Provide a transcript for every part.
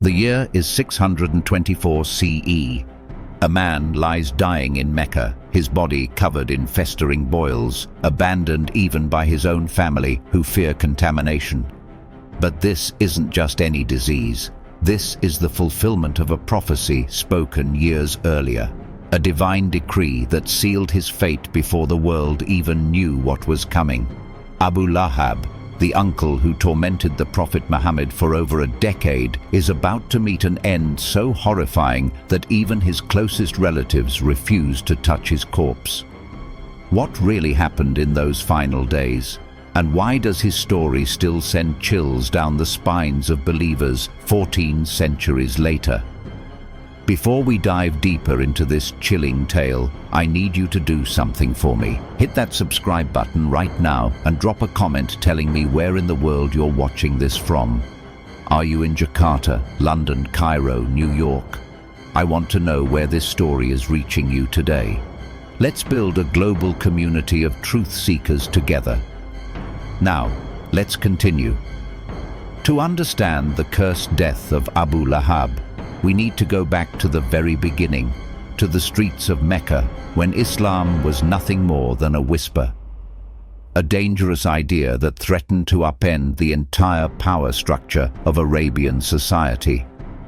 The year is 624 CE. A man lies dying in Mecca, his body covered in festering boils, abandoned even by his own family who fear contamination. But this isn't just any disease. This is the fulfillment of a prophecy spoken years earlier, a divine decree that sealed his fate before the world even knew what was coming. Abu Lahab, the uncle who tormented the Prophet Muhammad for over a decade, is about to meet an end so horrifying that even his closest relatives refuse to touch his corpse. What really happened in those final days? And why does his story still send chills down the spines of believers 14 centuries later? Before we dive deeper into this chilling tale, I need you to do something for me. Hit that subscribe button right now and drop a comment telling me where in the world you're watching this from. Are you in Jakarta, London, Cairo, New York? I want to know where this story is reaching you today. Let's build a global community of truth seekers together. Now, let's continue. To understand the cursed death of Abu Lahab, we need to go back to the very beginning, to the streets of Mecca, when Islam was nothing more than a whisper. A dangerous idea that threatened to upend the entire power structure of Arabian society.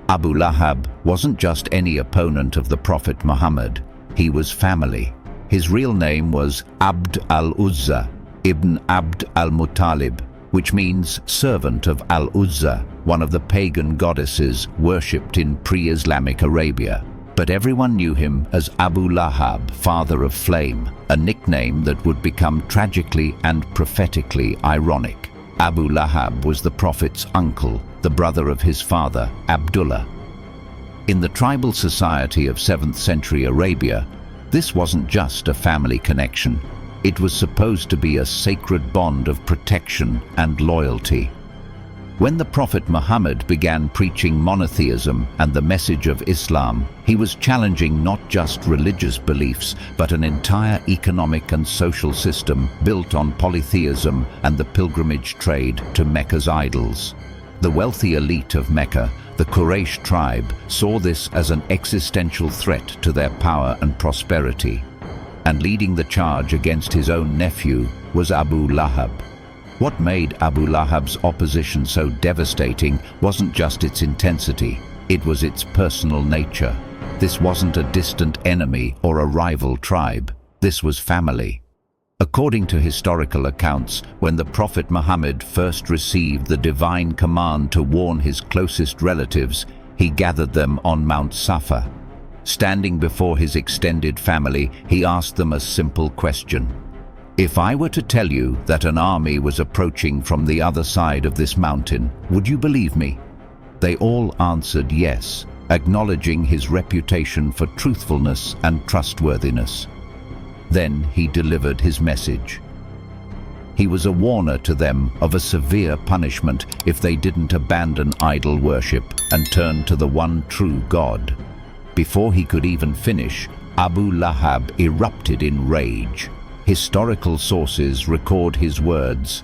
Abu Lahab wasn't just any opponent of the Prophet Muhammad, he was family. His real name was Abd al-Uzza ibn Abd al-Muttalib, which means servant of Al-Uzza, one of the pagan goddesses worshipped in pre-Islamic Arabia. But everyone knew him as Abu Lahab, father of flame, a nickname that would become tragically and prophetically ironic. Abu Lahab was the Prophet's uncle, the brother of his father, Abdullah. In the tribal society of 7th century Arabia, this wasn't just a family connection. It was supposed to be a sacred bond of protection and loyalty. When the Prophet Muhammad began preaching monotheism and the message of Islam, he was challenging not just religious beliefs, but an entire economic and social system built on polytheism and the pilgrimage trade to Mecca's idols. The wealthy elite of Mecca, the Quraysh tribe, saw this as an existential threat to their power and prosperity. And leading the charge against his own nephew was Abu Lahab. What made Abu Lahab's opposition so devastating wasn't just its intensity, it was its personal nature. This wasn't a distant enemy or a rival tribe, this was family. According to historical accounts, when the Prophet Muhammad first received the divine command to warn his closest relatives, he gathered them on Mount Safa. Standing before his extended family, he asked them a simple question. If I were to tell you that an army was approaching from the other side of this mountain, would you believe me? They all answered yes, acknowledging his reputation for truthfulness and trustworthiness. Then he delivered his message. He was a warner to them of a severe punishment if they didn't abandon idol worship and turn to the one true God. Before he could even finish, Abu Lahab erupted in rage. Historical sources record his words,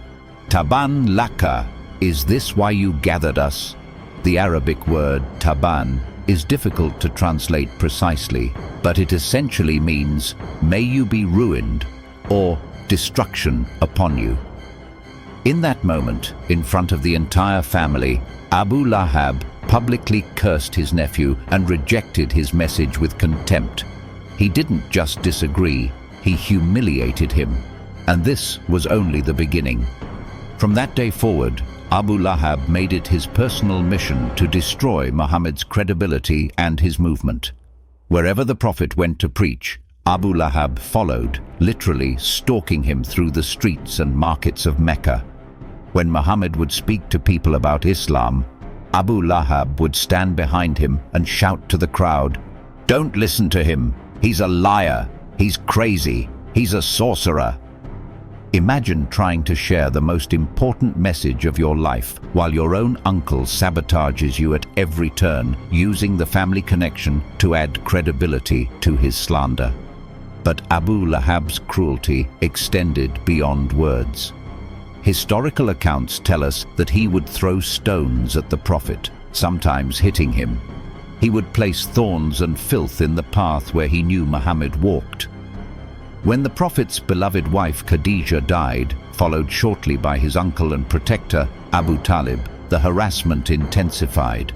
"Taban laka, is this why you gathered us?" The Arabic word taban is difficult to translate precisely, but it essentially means, "May you be ruined," or "destruction upon you." In that moment, in front of the entire family, Abu Lahab publicly cursed his nephew and rejected his message with contempt. He didn't just disagree, he humiliated him. And this was only the beginning. From that day forward, Abu Lahab made it his personal mission to destroy Muhammad's credibility and his movement. Wherever the Prophet went to preach, Abu Lahab followed, literally stalking him through the streets and markets of Mecca. When Muhammad would speak to people about Islam, Abu Lahab would stand behind him and shout to the crowd, "Don't listen to him. He's a liar. He's crazy. He's a sorcerer." Imagine trying to share the most important message of your life while your own uncle sabotages you at every turn, using the family connection to add credibility to his slander. But Abu Lahab's cruelty extended beyond words. Historical accounts tell us that he would throw stones at the Prophet, sometimes hitting him. He would place thorns and filth in the path where he knew Muhammad walked. When the Prophet's beloved wife Khadijah died, followed shortly by his uncle and protector Abu Talib, the harassment intensified.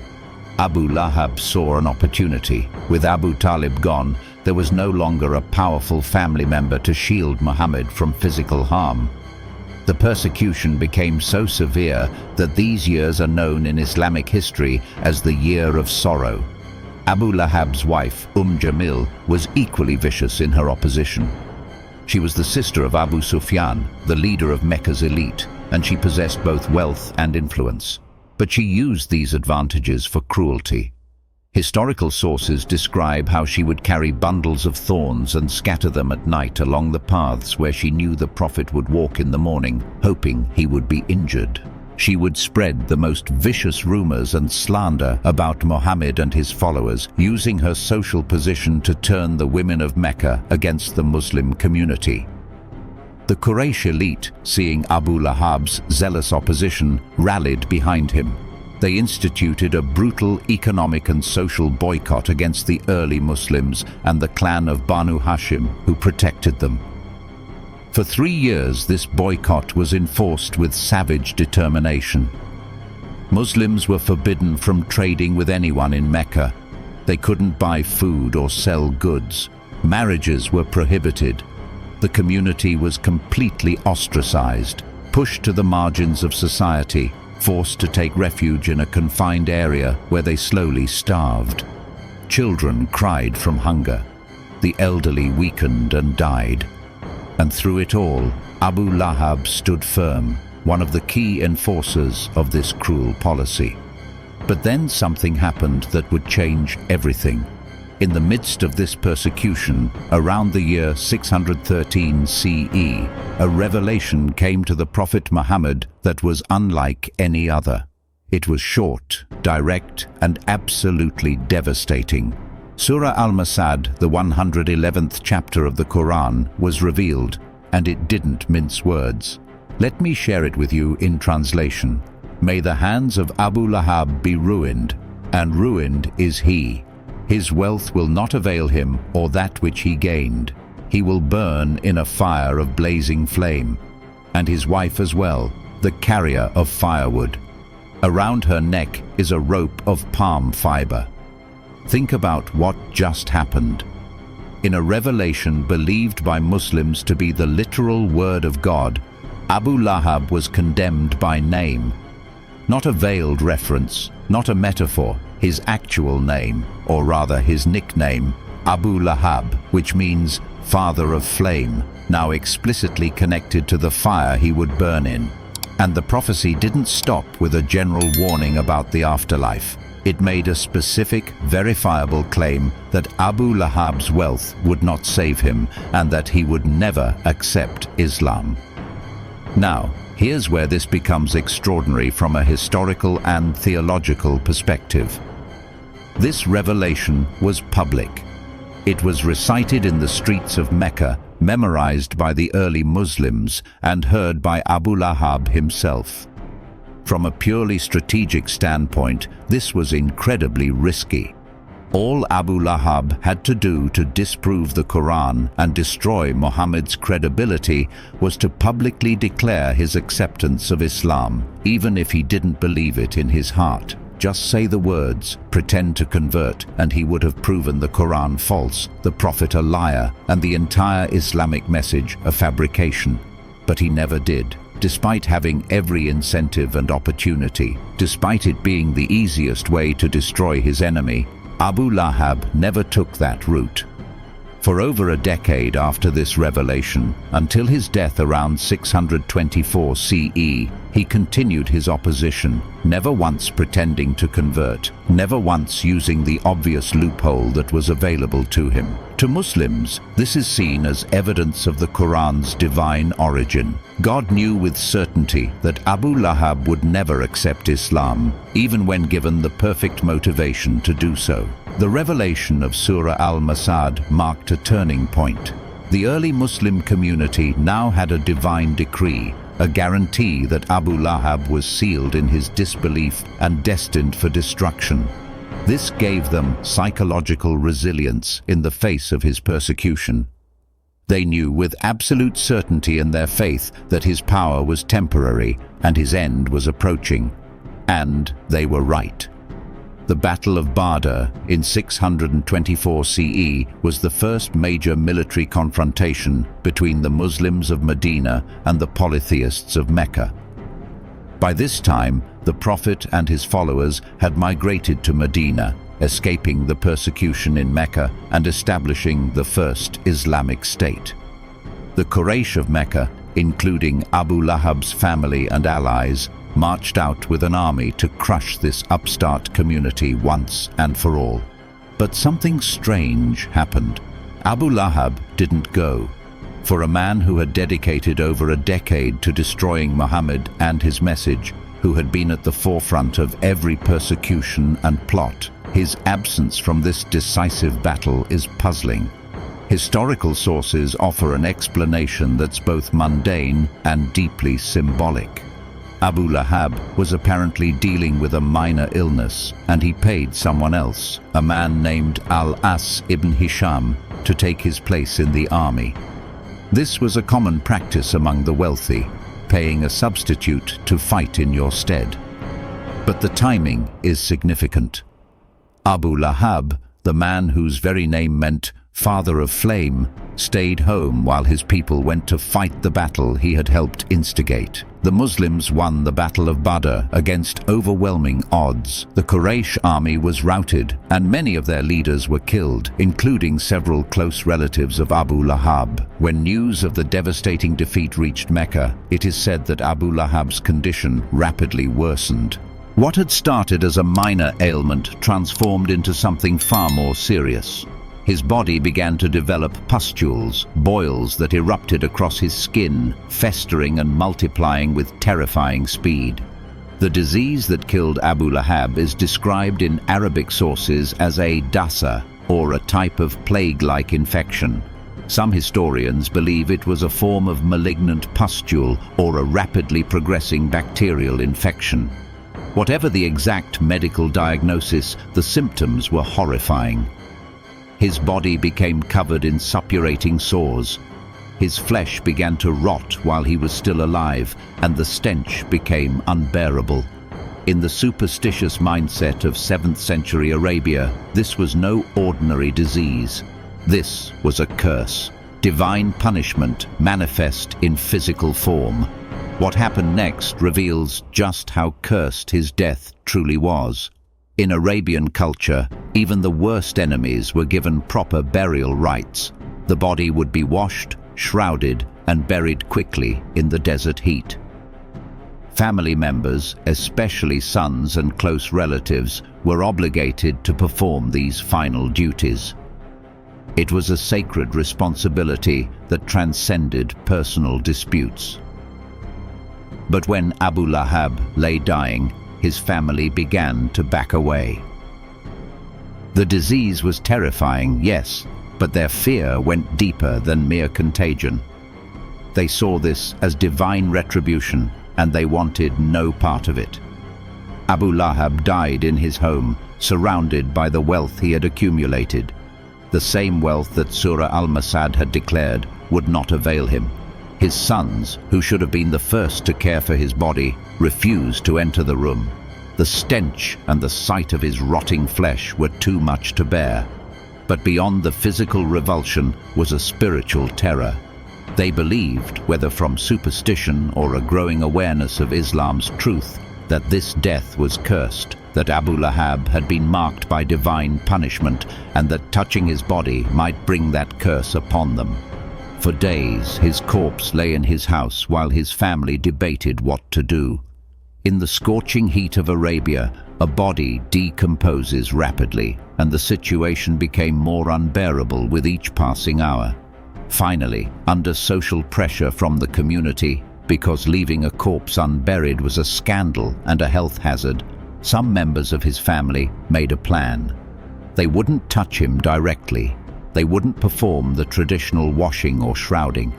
Abu Lahab saw an opportunity. With Abu Talib gone, there was no longer a powerful family member to shield Muhammad from physical harm. The persecution became so severe that these years are known in Islamic history as the Year of Sorrow. Abu Lahab's wife, Jamil, was equally vicious in her opposition. She was the sister of Abu Sufyan, the leader of Mecca's elite, and she possessed both wealth and influence. But she used these advantages for cruelty. Historical sources describe how she would carry bundles of thorns and scatter them at night along the paths where she knew the Prophet would walk in the morning, hoping he would be injured. She would spread the most vicious rumors and slander about Muhammad and his followers, using her social position to turn the women of Mecca against the Muslim community. The Quraysh elite, seeing Abu Lahab's zealous opposition, rallied behind him. They instituted a brutal economic and social boycott against the early Muslims and the clan of Banu Hashim, who protected them. For 3 years, this boycott was enforced with savage determination. Muslims were forbidden from trading with anyone in Mecca. They couldn't buy food or sell goods. Marriages were prohibited. The community was completely ostracized, pushed to the margins of society, forced to take refuge in a confined area where they slowly starved. Children cried from hunger. The elderly weakened and died. And through it all, Abu Lahab stood firm, one of the key enforcers of this cruel policy. But then something happened that would change everything. In the midst of this persecution, around the year 613 CE, a revelation came to the Prophet Muhammad that was unlike any other. It was short, direct, and absolutely devastating. Surah Al-Masad, the 111th chapter of the Quran, was revealed, and it didn't mince words. Let me share it with you in translation. May the hands of Abu Lahab be ruined, and ruined is he. His wealth will not avail him or that which he gained. He will burn in a fire of blazing flame, and his wife as well, the carrier of firewood. Around her neck is a rope of palm fiber. Think about what just happened. In a revelation believed by Muslims to be the literal word of God, Abu Lahab was condemned by name. Not a veiled reference, not a metaphor, his actual name, or rather his nickname, Abu Lahab, which means father of flame, now explicitly connected to the fire he would burn in. And the prophecy didn't stop with a general warning about the afterlife. It made a specific, verifiable claim that Abu Lahab's wealth would not save him and that he would never accept Islam. Now, here's where this becomes extraordinary from a historical and theological perspective. This revelation was public. It was recited in the streets of Mecca, memorized by the early Muslims, and heard by Abu Lahab himself. From a purely strategic standpoint, this was incredibly risky. All Abu Lahab had to do to disprove the Quran and destroy Muhammad's credibility was to publicly declare his acceptance of Islam, even if he didn't believe it in his heart. Just say the words, pretend to convert, and he would have proven the Quran false, the Prophet a liar, and the entire Islamic message a fabrication. But he never did. Despite having every incentive and opportunity, despite it being the easiest way to destroy his enemy, Abu Lahab never took that route. For over a decade after this revelation, until his death around 624 CE, he continued his opposition, never once pretending to convert, never once using the obvious loophole that was available to him. To Muslims, this is seen as evidence of the Quran's divine origin. God knew with certainty that Abu Lahab would never accept Islam, even when given the perfect motivation to do so. The revelation of Surah Al-Masad marked a turning point. The early Muslim community now had a divine decree. a guarantee that Abu Lahab was sealed in his disbelief and destined for destruction. This gave them psychological resilience in the face of his persecution. They knew with absolute certainty in their faith that his power was temporary and his end was approaching. And they were right. The Battle of Badr in 624 CE was the first major military confrontation between the Muslims of Medina and the polytheists of Mecca. By this time, the Prophet and his followers had migrated to Medina, escaping the persecution in Mecca and establishing the first Islamic state. The Quraysh of Mecca, including Abu Lahab's family and allies, marched out with an army to crush this upstart community once and for all. But something strange happened. Abu Lahab didn't go. For a man who had dedicated over a decade to destroying Muhammad and his message, who had been at the forefront of every persecution and plot, his absence from this decisive battle is puzzling. Historical sources offer an explanation that's both mundane and deeply symbolic. Abu Lahab was apparently dealing with a minor illness, and he paid someone else, a man named Al-As ibn Hisham, to take his place in the army. This was a common practice among the wealthy, paying a substitute to fight in your stead. But the timing is significant. Abu Lahab, the man whose very name meant father of flame, stayed home while his people went to fight the battle he had helped instigate. The Muslims won the Battle of Badr against overwhelming odds. The Quraysh army was routed, and many of their leaders were killed, including several close relatives of Abu Lahab. When news of the devastating defeat reached Mecca, it is said that Abu Lahab's condition rapidly worsened. What had started as a minor ailment transformed into something far more serious. His body began to develop pustules, boils that erupted across his skin, festering and multiplying with terrifying speed. The disease that killed Abu Lahab is described in Arabic sources as a dasa, or a type of plague-like infection. Some historians believe it was a form of malignant pustule or a rapidly progressing bacterial infection. Whatever the exact medical diagnosis, the symptoms were horrifying. His body became covered in suppurating sores. His flesh began to rot while he was still alive, and the stench became unbearable. In the superstitious mindset of 7th century Arabia, this was no ordinary disease. This was a curse, divine punishment manifest in physical form. What happened next reveals just how cursed his death truly was. In Arabian culture, even the worst enemies were given proper burial rites. The body would be washed, shrouded, and buried quickly in the desert heat. Family members, especially sons and close relatives, were obligated to perform these final duties. It was a sacred responsibility that transcended personal disputes. But when Abu Lahab lay dying, his family began to back away. The disease was terrifying, yes, but their fear went deeper than mere contagion. They saw this as divine retribution, and they wanted no part of it. Abu Lahab died in his home, surrounded by the wealth he had accumulated. The same wealth that Surah Al-Masad had declared would not avail him. His sons, who should have been the first to care for his body, refused to enter the room. The stench and the sight of his rotting flesh were too much to bear. But beyond the physical revulsion was a spiritual terror. They believed, whether from superstition or a growing awareness of Islam's truth, that this death was cursed, that Abu Lahab had been marked by divine punishment, and that touching his body might bring that curse upon them. For days, his corpse lay in his house while his family debated what to do. In the scorching heat of Arabia, a body decomposes rapidly, and the situation became more unbearable with each passing hour. Finally, under social pressure from the community, because leaving a corpse unburied was a scandal and a health hazard, some members of his family made a plan. They wouldn't touch him directly. They wouldn't perform the traditional washing or shrouding.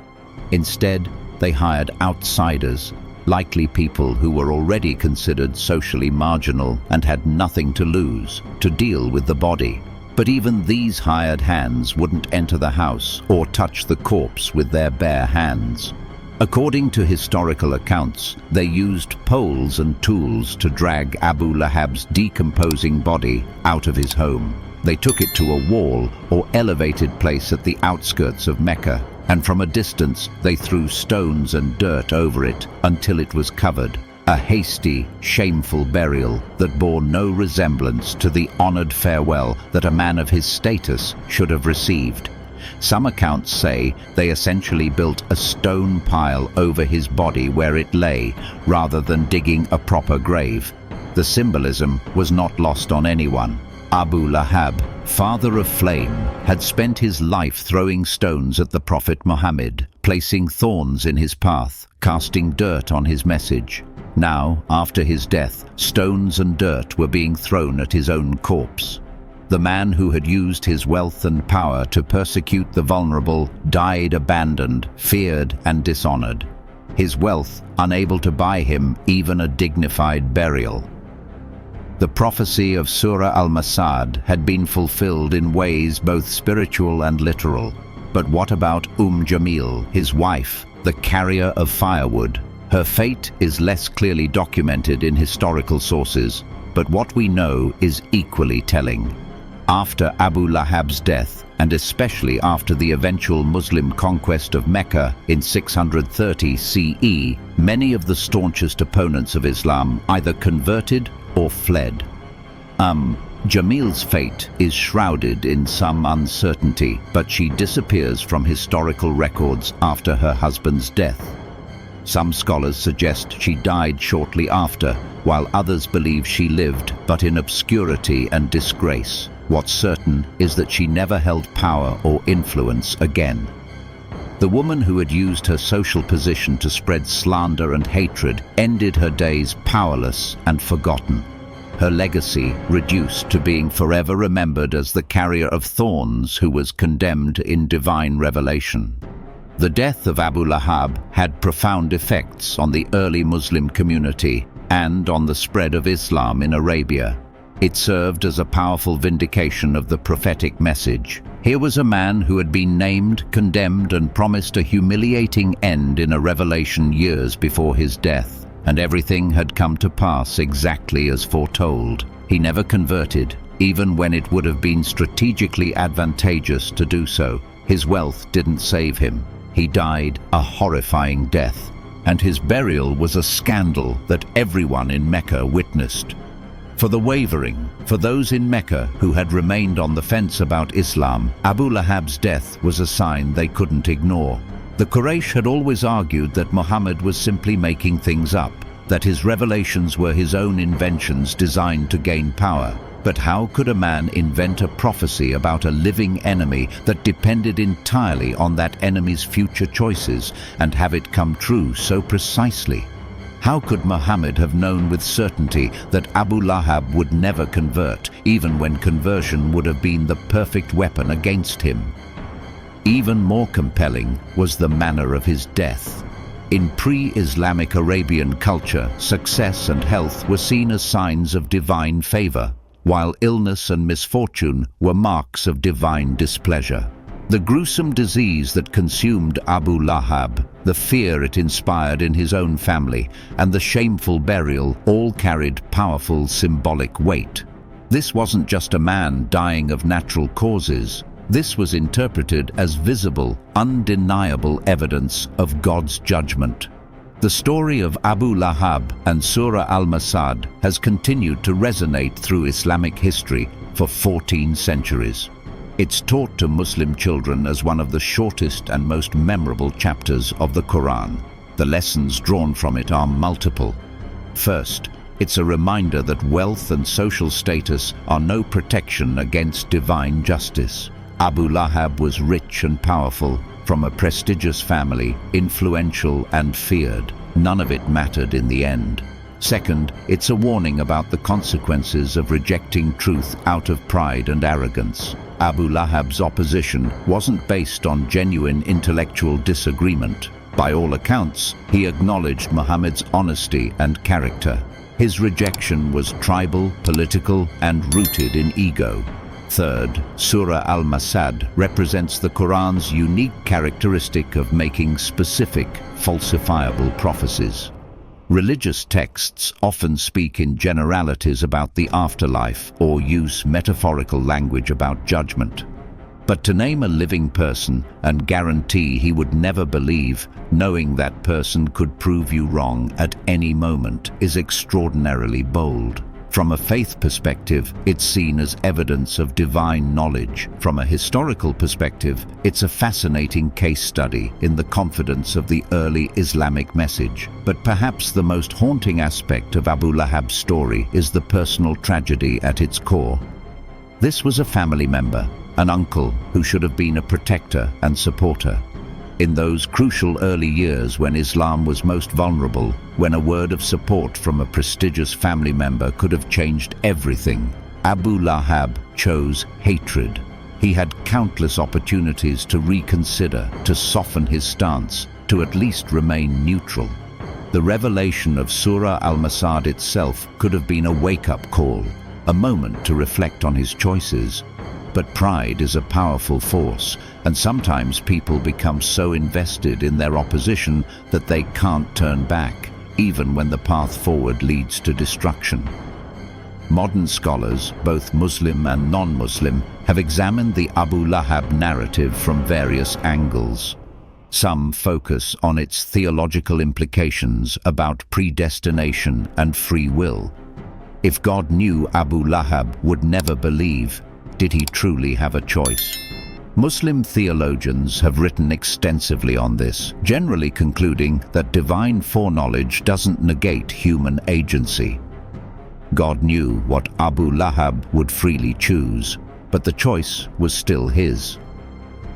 Instead, they hired outsiders, likely people who were already considered socially marginal and had nothing to lose, to deal with the body. But even these hired hands wouldn't enter the house or touch the corpse with their bare hands. According to historical accounts, they used poles and tools to drag Abu Lahab's decomposing body out of his home. They took it to a wall or elevated place at the outskirts of Mecca, and from a distance they threw stones and dirt over it until it was covered. A hasty, shameful burial that bore no resemblance to the honored farewell that a man of his status should have received. Some accounts say they essentially built a stone pile over his body where it lay, rather than digging a proper grave. The symbolism was not lost on anyone. Abu Lahab, father of flame, had spent his life throwing stones at the Prophet Muhammad, placing thorns in his path, casting dirt on his message. Now, after his death, stones and dirt were being thrown at his own corpse. The man who had used his wealth and power to persecute the vulnerable died abandoned, feared and dishonored. His wealth unable to buy him even a dignified burial. The prophecy of Surah Al-Masad had been fulfilled in ways both spiritual and literal. But what about Jamil, his wife, the carrier of firewood? Her fate is less clearly documented in historical sources, but what we know is equally telling. After Abu Lahab's death, and especially after the eventual Muslim conquest of Mecca in 630 CE, many of the staunchest opponents of Islam either converted or fled. Jamil's fate is shrouded in some uncertainty, but she disappears from historical records after her husband's death. Some scholars suggest she died shortly after, while others believe she lived, but in obscurity and disgrace. What's certain is that she never held power or influence again. The woman who had used her social position to spread slander and hatred ended her days powerless and forgotten. Her legacy reduced to being forever remembered as the carrier of thorns who was condemned in divine revelation. The death of Abu Lahab had profound effects on the early Muslim community and on the spread of Islam in Arabia. It served as a powerful vindication of the prophetic message. Here was a man who had been named, condemned, and promised a humiliating end in a revelation years before his death, and everything had come to pass exactly as foretold. He never converted, even when it would have been strategically advantageous to do so. His wealth didn't save him. He died a horrifying death, and his burial was a scandal that everyone in Mecca witnessed. For the wavering, for those in Mecca who had remained on the fence about Islam, Abu Lahab's death was a sign they couldn't ignore. The Quraysh had always argued that Muhammad was simply making things up, that his revelations were his own inventions designed to gain power. But how could a man invent a prophecy about a living enemy that depended entirely on that enemy's future choices and have it come true so precisely? How could Muhammad have known with certainty that Abu Lahab would never convert, even when conversion would have been the perfect weapon against him? Even more compelling was the manner of his death. In pre-Islamic Arabian culture, success and health were seen as signs of divine favor, while illness and misfortune were marks of divine displeasure. The gruesome disease that consumed Abu Lahab, the fear it inspired in his own family, and the shameful burial all carried powerful symbolic weight. This wasn't just a man dying of natural causes. This was interpreted as visible, undeniable evidence of God's judgment. The story of Abu Lahab and Surah Al-Masad has continued to resonate through Islamic history for 14 centuries. It's taught to Muslim children as one of the shortest and most memorable chapters of the Quran. The lessons drawn from it are multiple. First, it's a reminder that wealth and social status are no protection against divine justice. Abu Lahab was rich and powerful, from a prestigious family, influential and feared. None of it mattered in the end. Second, it's a warning about the consequences of rejecting truth out of pride and arrogance. Abu Lahab's opposition wasn't based on genuine intellectual disagreement. By all accounts, he acknowledged Muhammad's honesty and character. His rejection was tribal, political, and rooted in ego. Third, Surah Al-Masad represents the Quran's unique characteristic of making specific, falsifiable prophecies. Religious texts often speak in generalities about the afterlife or use metaphorical language about judgment. But to name a living person and guarantee he would never believe, knowing that person could prove you wrong at any moment, is extraordinarily bold. From a faith perspective, it's seen as evidence of divine knowledge. From a historical perspective, it's a fascinating case study in the confidence of the early Islamic message. But perhaps the most haunting aspect of Abu Lahab's story is the personal tragedy at its core. This was a family member, an uncle who should have been a protector and supporter. In those crucial early years when Islam was most vulnerable, when a word of support from a prestigious family member could have changed everything, Abu Lahab chose hatred. He had countless opportunities to reconsider, to soften his stance, to at least remain neutral. The revelation of Surah Al-Masad itself could have been a wake-up call, a moment to reflect on his choices. But pride is a powerful force, and sometimes people become so invested in their opposition that they can't turn back, even when the path forward leads to destruction. Modern scholars, both Muslim and non-Muslim, have examined the Abu Lahab narrative from various angles. Some focus on its theological implications about predestination and free will. If God knew Abu Lahab would never believe, did he truly have a choice? Muslim theologians have written extensively on this, generally concluding that divine foreknowledge doesn't negate human agency. God knew what Abu Lahab would freely choose, but the choice was still his.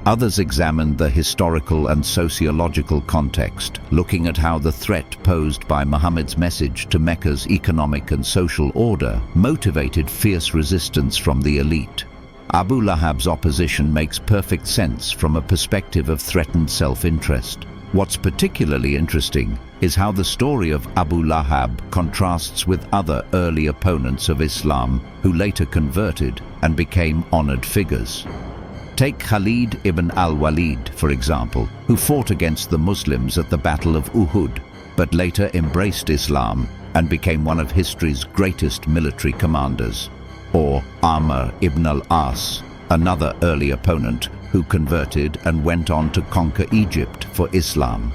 Others examined the historical and sociological context, looking at how the threat posed by Muhammad's message to Mecca's economic and social order motivated fierce resistance from the elite. Abu Lahab's opposition makes perfect sense from a perspective of threatened self-interest. What's particularly interesting is how the story of Abu Lahab contrasts with other early opponents of Islam who later converted and became honored figures. Take Khalid ibn al-Walid, for example, who fought against the Muslims at the Battle of Uhud, but later embraced Islam and became one of history's greatest military commanders. Or Amr ibn al-As, another early opponent who converted and went on to conquer Egypt for Islam.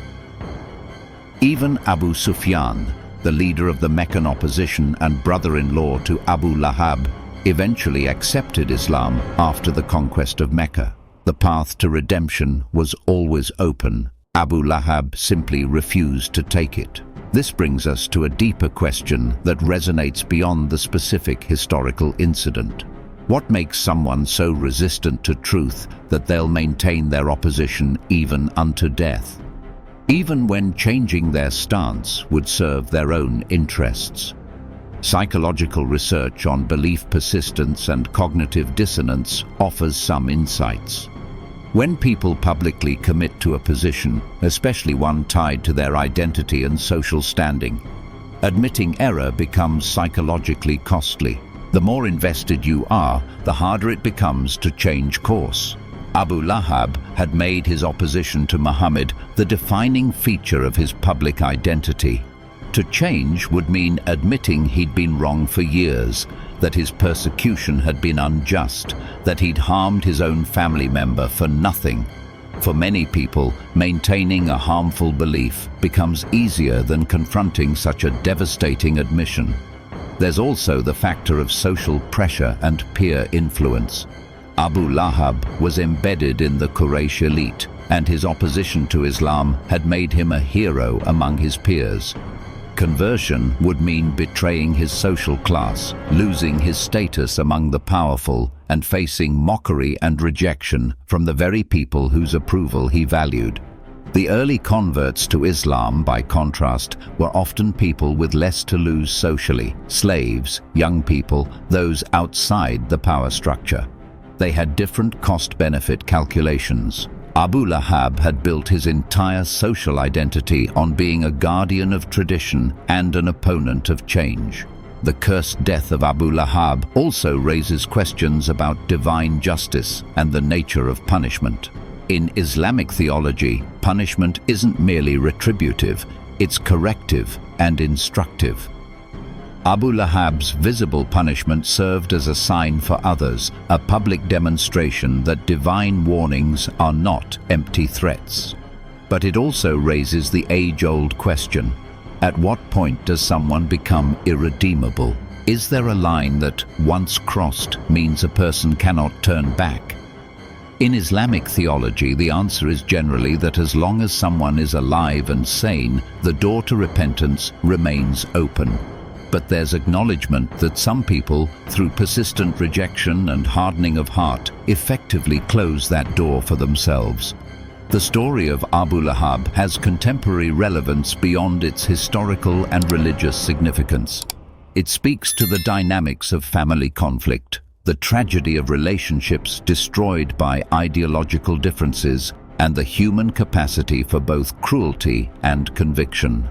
Even Abu Sufyan, the leader of the Meccan opposition and brother-in-law to Abu Lahab, eventually accepted Islam after the conquest of Mecca. The path to redemption was always open. Abu Lahab simply refused to take it. This brings us to a deeper question that resonates beyond the specific historical incident. What makes someone so resistant to truth that they'll maintain their opposition even unto death, even when changing their stance would serve their own interests? Psychological research on belief persistence and cognitive dissonance offers some insights. When people publicly commit to a position, especially one tied to their identity and social standing, admitting error becomes psychologically costly. The more invested you are, the harder it becomes to change course. Abu Lahab had made his opposition to Muhammad the defining feature of his public identity. To change would mean admitting he'd been wrong for years, that his persecution had been unjust, that he'd harmed his own family member for nothing. For many people, maintaining a harmful belief becomes easier than confronting such a devastating admission. There's also the factor of social pressure and peer influence. Abu Lahab was embedded in the Quraysh elite, and his opposition to Islam had made him a hero among his peers. Conversion would mean betraying his social class, losing his status among the powerful, and facing mockery and rejection from the very people whose approval he valued. The early converts to Islam, by contrast, were often people with less to lose socially: slaves, young people, those outside the power structure. They had different cost-benefit calculations. Abu Lahab had built his entire social identity on being a guardian of tradition and an opponent of change. The cursed death of Abu Lahab also raises questions about divine justice and the nature of punishment. In Islamic theology, punishment isn't merely retributive, it's corrective and instructive. Abu Lahab's visible punishment served as a sign for others, a public demonstration that divine warnings are not empty threats. But it also raises the age-old question: at what point does someone become irredeemable? Is there a line that, once crossed, means a person cannot turn back? In Islamic theology, the answer is generally that as long as someone is alive and sane, the door to repentance remains open. But there's acknowledgement that some people, through persistent rejection and hardening of heart, effectively close that door for themselves. The story of Abu Lahab has contemporary relevance beyond its historical and religious significance. It speaks to the dynamics of family conflict, the tragedy of relationships destroyed by ideological differences, and the human capacity for both cruelty and conviction.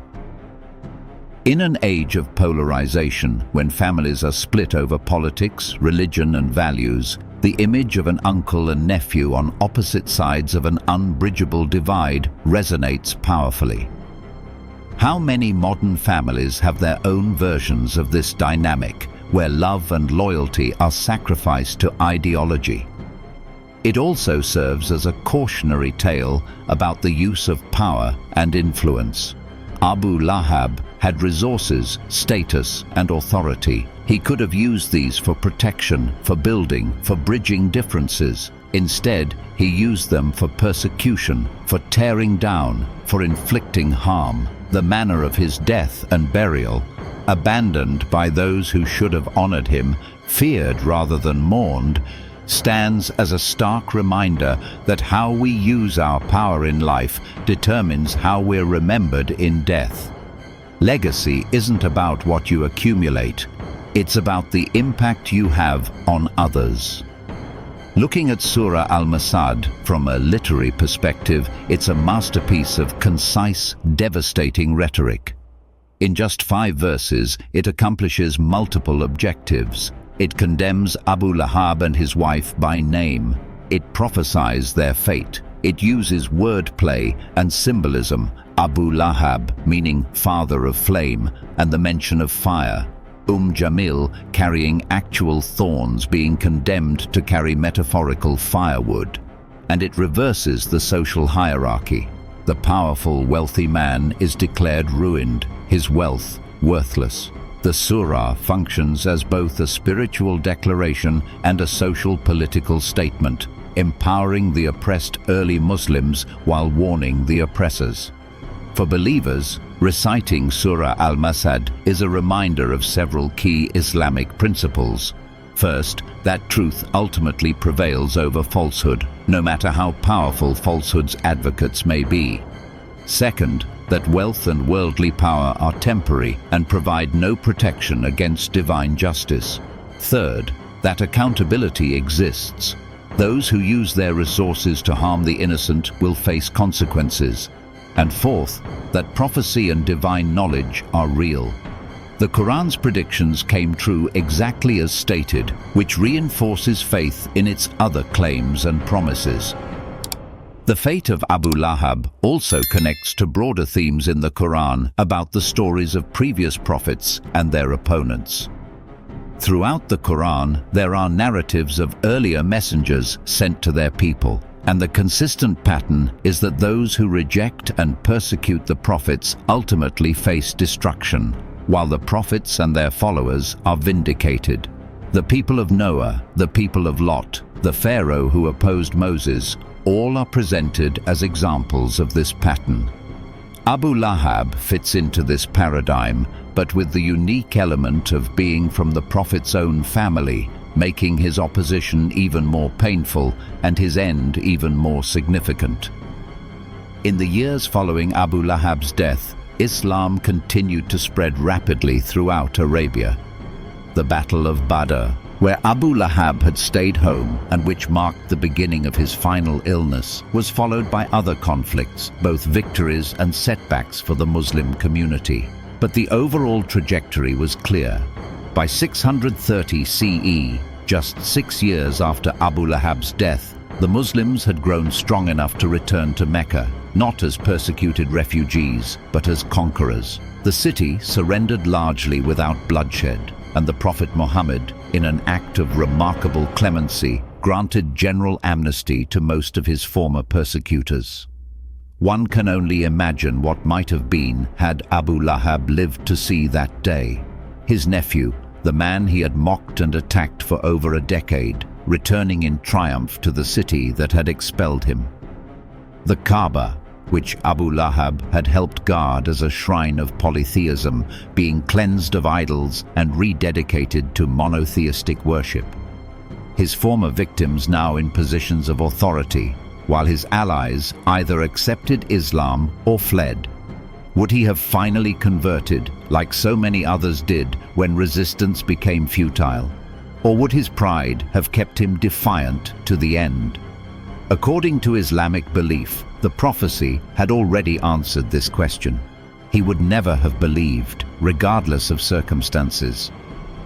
In an age of polarization, when families are split over politics, religion, and values, the image of an uncle and nephew on opposite sides of an unbridgeable divide resonates powerfully. How many modern families have their own versions of this dynamic, where love and loyalty are sacrificed to ideology? It also serves as a cautionary tale about the use of power and influence. Abu Lahab had resources, status, and authority. He could have used these for protection, for building, for bridging differences. Instead, he used them for persecution, for tearing down, for inflicting harm. The manner of his death and burial, abandoned by those who should have honored him, feared rather than mourned, stands as a stark reminder that how we use our power in life determines how we're remembered in death. Legacy isn't about what you accumulate, it's about the impact you have on others. Looking at Surah Al-Masad from a literary perspective, it's a masterpiece of concise, devastating rhetoric. In just 5 verses, it accomplishes multiple objectives. It condemns Abu Lahab and his wife by name. It prophesies their fate. It uses wordplay and symbolism, Abu Lahab meaning father of flame, and the mention of fire. Jamil carrying actual thorns being condemned to carry metaphorical firewood. And it reverses the social hierarchy. The powerful, wealthy man is declared ruined, his wealth worthless. The surah functions as both a spiritual declaration and a social political statement, empowering the oppressed early Muslims while warning the oppressors. For believers, reciting Surah Al-Masad is a reminder of several key Islamic principles. First, that truth ultimately prevails over falsehood, no matter how powerful falsehood's advocates may be. Second, that wealth and worldly power are temporary and provide no protection against divine justice. Third, that accountability exists. Those who use their resources to harm the innocent will face consequences. And fourth, that prophecy and divine knowledge are real. The Quran's predictions came true exactly as stated, which reinforces faith in its other claims and promises. The fate of Abu Lahab also connects to broader themes in the Quran about the stories of previous prophets and their opponents. Throughout the Quran, there are narratives of earlier messengers sent to their people, and the consistent pattern is that those who reject and persecute the prophets ultimately face destruction, while the prophets and their followers are vindicated. The people of Noah, the people of Lot, the Pharaoh who opposed Moses, all are presented as examples of this pattern. Abu Lahab fits into this paradigm, but with the unique element of being from the prophet's own family, making his opposition even more painful and his end even more significant. In the years following Abu Lahab's death, Islam continued to spread rapidly throughout Arabia. The Battle of Badr, where Abu Lahab had stayed home and which marked the beginning of his final illness, was followed by other conflicts, both victories and setbacks for the Muslim community. But the overall trajectory was clear. By 630 CE, just 6 years after Abu Lahab's death, the Muslims had grown strong enough to return to Mecca, not as persecuted refugees, but as conquerors. The city surrendered largely without bloodshed, and the Prophet Muhammad, in an act of remarkable clemency, granted general amnesty to most of his former persecutors. One can only imagine what might have been had Abu Lahab lived to see that day. His nephew, the man he had mocked and attacked for over a decade, returning in triumph to the city that had expelled him. The Kaaba, which Abu Lahab had helped guard as a shrine of polytheism, being cleansed of idols and rededicated to monotheistic worship. His former victims now in positions of authority, while his allies either accepted Islam or fled. Would he have finally converted, like so many others did when resistance became futile? Or would his pride have kept him defiant to the end? According to Islamic belief, the prophecy had already answered this question. He would never have believed, regardless of circumstances.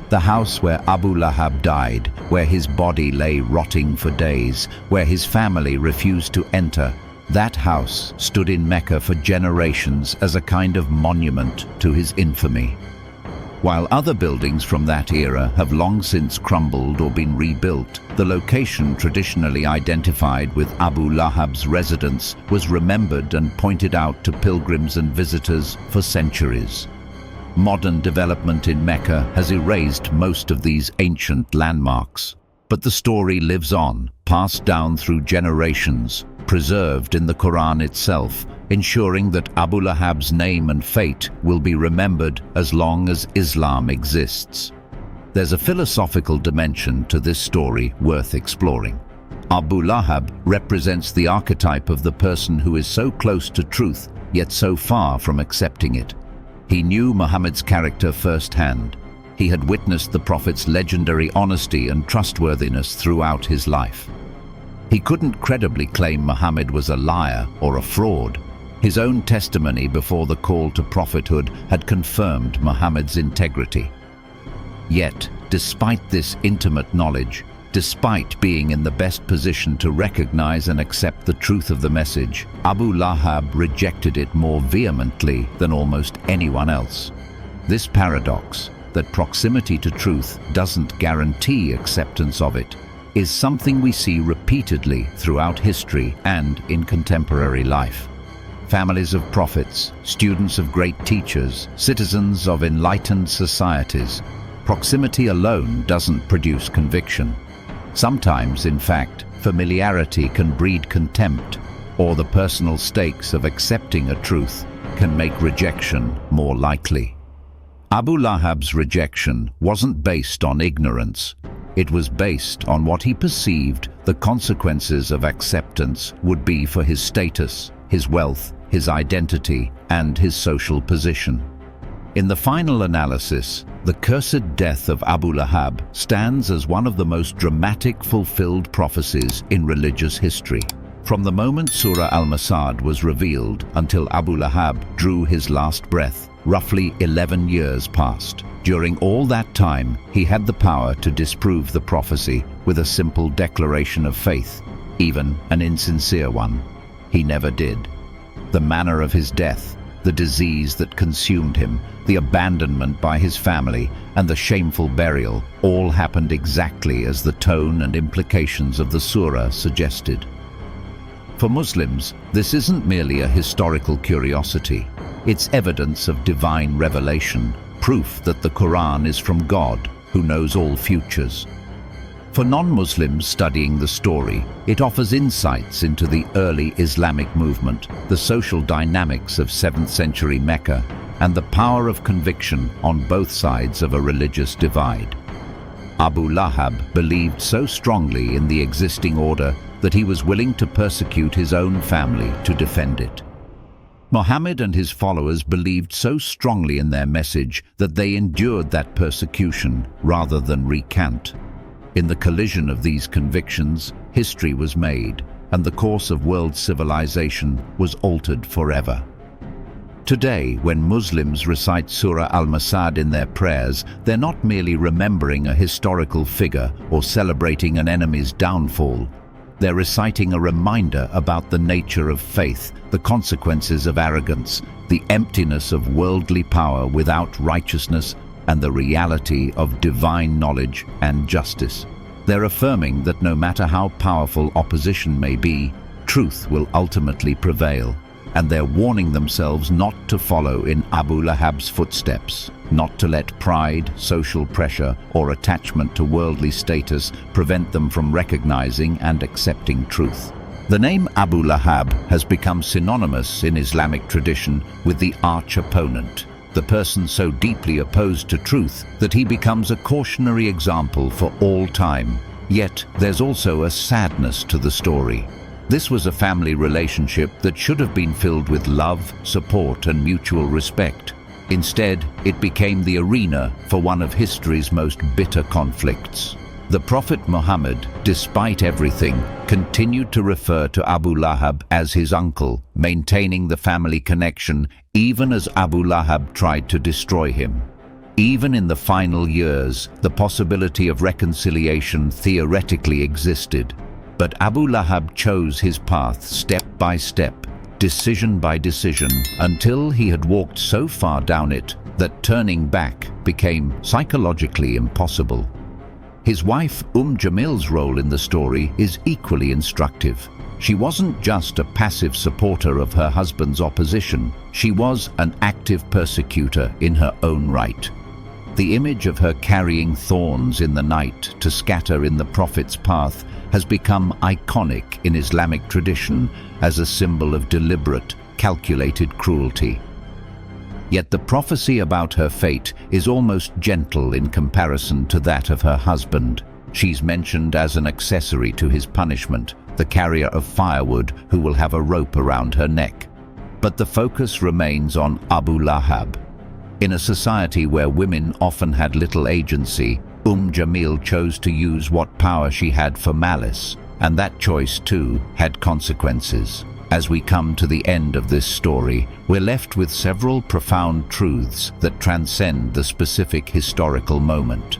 The house where Abu Lahab died, where his body lay rotting for days, where his family refused to enter, that house stood in Mecca for generations as a kind of monument to his infamy. While other buildings from that era have long since crumbled or been rebuilt, the location traditionally identified with Abu Lahab's residence was remembered and pointed out to pilgrims and visitors for centuries. Modern development in Mecca has erased most of these ancient landmarks, but the story lives on, passed down through generations, preserved in the Quran itself, ensuring that Abu Lahab's name and fate will be remembered as long as Islam exists. There's a philosophical dimension to this story worth exploring. Abu Lahab represents the archetype of the person who is so close to truth, yet so far from accepting it. He knew Muhammad's character firsthand. He had witnessed the Prophet's legendary honesty and trustworthiness throughout his life. He couldn't credibly claim Muhammad was a liar or a fraud. His own testimony before the call to prophethood had confirmed Muhammad's integrity. Yet, despite this intimate knowledge, despite being in the best position to recognize and accept the truth of the message, Abu Lahab rejected it more vehemently than almost anyone else. This paradox, that proximity to truth doesn't guarantee acceptance of it, is something we see repeatedly throughout history and in contemporary life. Families of prophets, students of great teachers, citizens of enlightened societies. Proximity alone doesn't produce conviction. Sometimes, in fact, familiarity can breed contempt, or the personal stakes of accepting a truth can make rejection more likely. Abu Lahab's rejection wasn't based on ignorance. It was based on what he perceived the consequences of acceptance would be for his status, his wealth, his identity, and his social position. In the final analysis, the cursed death of Abu Lahab stands as one of the most dramatic fulfilled prophecies in religious history. From the moment Surah Al-Masad was revealed until Abu Lahab drew his last breath, roughly 11 years passed. During all that time, he had the power to disprove the prophecy with a simple declaration of faith, even an insincere one. He never did. The manner of his death, the disease that consumed him, the abandonment by his family, and the shameful burial all happened exactly as the tone and implications of the surah suggested. For Muslims, this isn't merely a historical curiosity. It's evidence of divine revelation, proof that the Quran is from God, who knows all futures. For non-Muslims studying the story, it offers insights into the early Islamic movement, the social dynamics of 7th century Mecca, and the power of conviction on both sides of a religious divide. Abu Lahab believed so strongly in the existing order that he was willing to persecute his own family to defend it. Muhammad and his followers believed so strongly in their message that they endured that persecution rather than recant. In the collision of these convictions, history was made, and the course of world civilization was altered forever. Today, when Muslims recite Surah Al-Masad in their prayers, they're not merely remembering a historical figure or celebrating an enemy's downfall. They're reciting a reminder about the nature of faith, the consequences of arrogance, the emptiness of worldly power without righteousness, and the reality of divine knowledge and justice. They're affirming that no matter how powerful opposition may be, truth will ultimately prevail. And they're warning themselves not to follow in Abu Lahab's footsteps, not to let pride, social pressure, or attachment to worldly status prevent them from recognizing and accepting truth. The name Abu Lahab has become synonymous in Islamic tradition with the arch opponent, the person so deeply opposed to truth that he becomes a cautionary example for all time. Yet there's also a sadness to the story. This was a family relationship that should have been filled with love, support, and mutual respect. Instead, it became the arena for one of history's most bitter conflicts. The Prophet Muhammad, despite everything, continued to refer to Abu Lahab as his uncle, maintaining the family connection even as Abu Lahab tried to destroy him. Even in the final years, the possibility of reconciliation theoretically existed. But Abu Lahab chose his path step by step, decision by decision, until he had walked so far down it that turning back became psychologically impossible. His wife Jamil's role in the story is equally instructive. She wasn't just a passive supporter of her husband's opposition, she was an active persecutor in her own right. The image of her carrying thorns in the night to scatter in the Prophet's path has become iconic in Islamic tradition as a symbol of deliberate, calculated cruelty. Yet the prophecy about her fate is almost gentle in comparison to that of her husband. She's mentioned as an accessory to his punishment, the carrier of firewood who will have a rope around her neck. But the focus remains on Abu Lahab. In a society where women often had little agency, Jamil chose to use what power she had for malice, and that choice too had consequences. As we come to the end of this story, we're left with several profound truths that transcend the specific historical moment.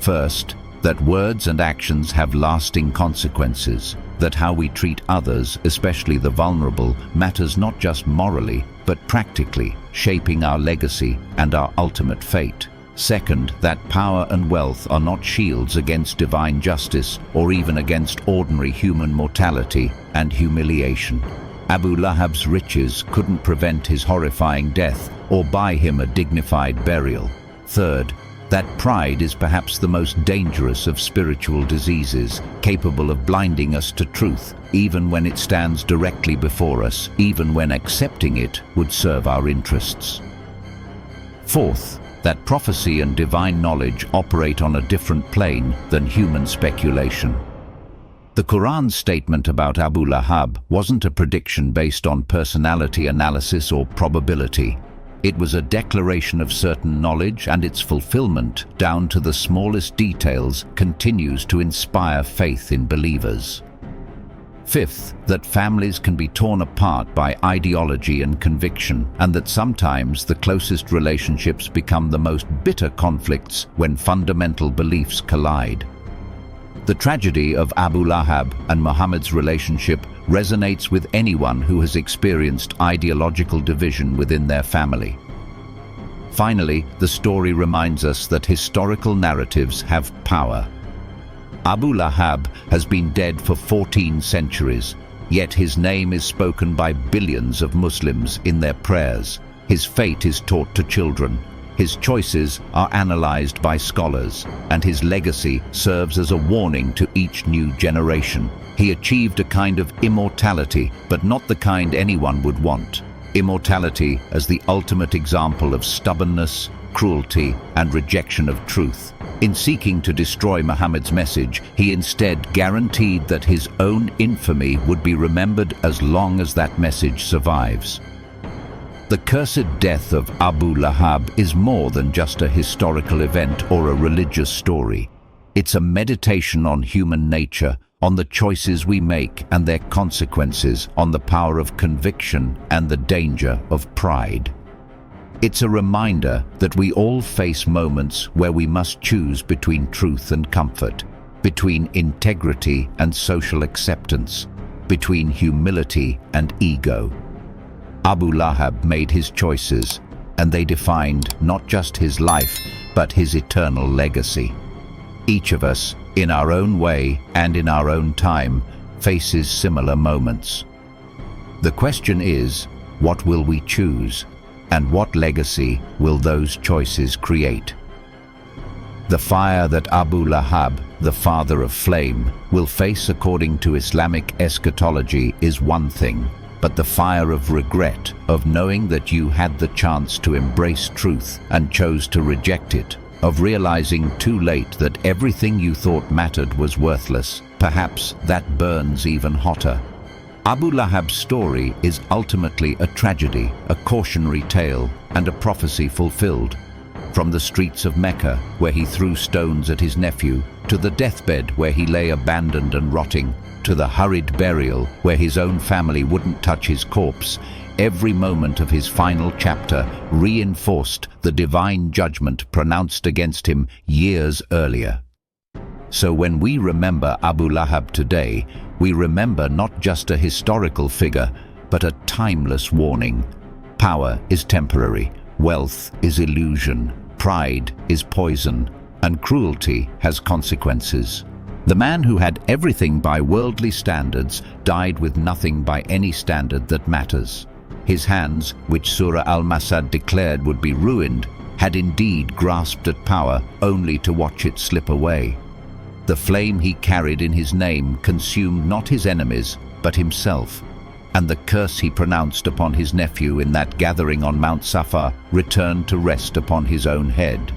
First, that words and actions have lasting consequences, that how we treat others, especially the vulnerable, matters not just morally, but practically, shaping our legacy and our ultimate fate. Second, that power and wealth are not shields against divine justice or even against ordinary human mortality and humiliation. Abu Lahab's riches couldn't prevent his horrifying death or buy him a dignified burial. Third, that pride is perhaps the most dangerous of spiritual diseases, capable of blinding us to truth, even when it stands directly before us, even when accepting it would serve our interests. Fourth, that prophecy and divine knowledge operate on a different plane than human speculation. The Quran's statement about Abu Lahab wasn't a prediction based on personality analysis or probability. It was a declaration of certain knowledge, and its fulfillment, down to the smallest details, continues to inspire faith in believers. Fifth, that families can be torn apart by ideology and conviction, and that sometimes the closest relationships become the most bitter conflicts when fundamental beliefs collide. The tragedy of Abu Lahab and Muhammad's relationship resonates with anyone who has experienced ideological division within their family. Finally, the story reminds us that historical narratives have power. Abu Lahab has been dead for 14 centuries, yet his name is spoken by billions of Muslims in their prayers. His fate is taught to children. His choices are analyzed by scholars, and his legacy serves as a warning to each new generation. He achieved a kind of immortality, but not the kind anyone would want. Immortality as the ultimate example of stubbornness, cruelty, and rejection of truth. In seeking to destroy Muhammad's message, he instead guaranteed that his own infamy would be remembered as long as that message survives. The cursed death of Abu Lahab is more than just a historical event or a religious story. It's a meditation on human nature, on the choices we make and their consequences, on the power of conviction and the danger of pride. It's a reminder that we all face moments where we must choose between truth and comfort, between integrity and social acceptance, between humility and ego. Abu Lahab made his choices, and they defined not just his life, but his eternal legacy. Each of us, in our own way and in our own time, faces similar moments. The question is, what will we choose, and what legacy will those choices create? The fire that Abu Lahab, the father of flame, will face according to Islamic eschatology is one thing, but the fire of regret, of knowing that you had the chance to embrace truth and chose to reject it, of realizing too late that everything you thought mattered was worthless, perhaps that burns even hotter. Abu Lahab's story is ultimately a tragedy, a cautionary tale, and a prophecy fulfilled. From the streets of Mecca, where he threw stones at his nephew, to the deathbed where he lay abandoned and rotting, to the hurried burial where his own family wouldn't touch his corpse, every moment of his final chapter reinforced the divine judgment pronounced against him years earlier. So when we remember Abu Lahab today, we remember not just a historical figure, but a timeless warning. Power is temporary, wealth is illusion, pride is poison, and cruelty has consequences. The man who had everything by worldly standards died with nothing by any standard that matters. His hands, which Surah Al-Masad declared would be ruined, had indeed grasped at power only to watch it slip away. The flame he carried in his name consumed not his enemies, but himself, and the curse he pronounced upon his nephew in that gathering on Mount Safa returned to rest upon his own head.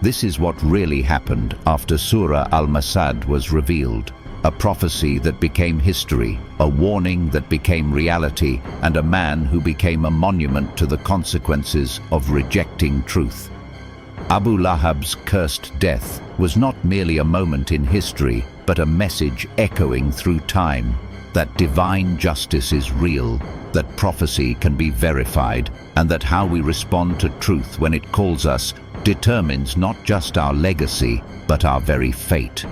This is what really happened after Surah Al-Masad was revealed, a prophecy that became history, a warning that became reality, and a man who became a monument to the consequences of rejecting truth. Abu Lahab's cursed death was not merely a moment in history, but a message echoing through time, that divine justice is real, that prophecy can be verified, and that how we respond to truth when it calls us determines not just our legacy, but our very fate.